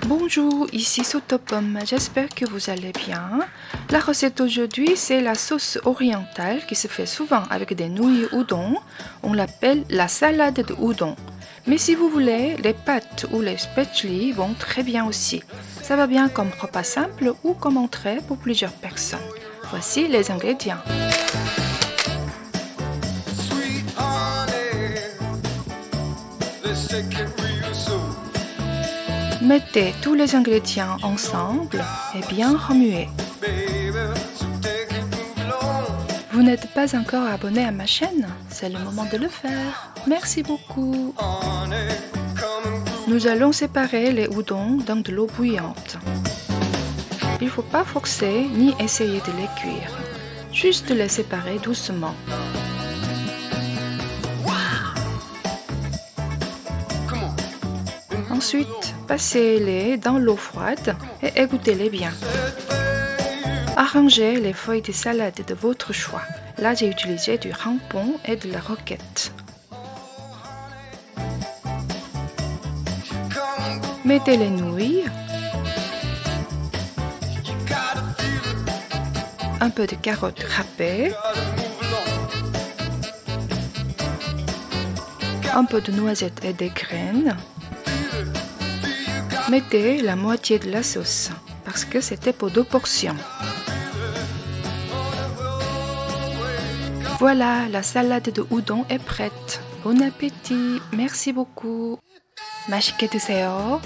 Bonjour, ici Sotopom, j'espère que vous allez bien. La recette d'aujourd'hui, c'est la sauce orientale qui se fait souvent avec des nouilles udon. On l'appelle la salade de udon. Mais si vous voulez, les pâtes ou les spatchli vont très bien aussi. Ça va bien comme repas simple ou comme entrée pour plusieurs personnes. Voici les ingrédients. Mettez tous les ingrédients ensemble et bien remuez. Vous n'êtes pas encore abonné à ma chaîne? C'est le moment de le faire. Merci beaucoup. Nous allons séparer les udon dans de l'eau bouillante. Il ne faut pas forcer ni essayer de les cuire. Juste les séparer doucement. Ensuite, passez-les dans l'eau froide et égouttez-les bien. Arrangez les feuilles de salade de votre choix. Là, j'ai utilisé du rampon et de la roquette. Mettez les nouilles, un peu de carottes râpées, un peu de noisettes et des graines. Mettez la moitié de la sauce, parce que c'était pour 2 portions. Voilà, la salade de udon est prête. Bon appétit, merci beaucoup. 맛있게 드세요.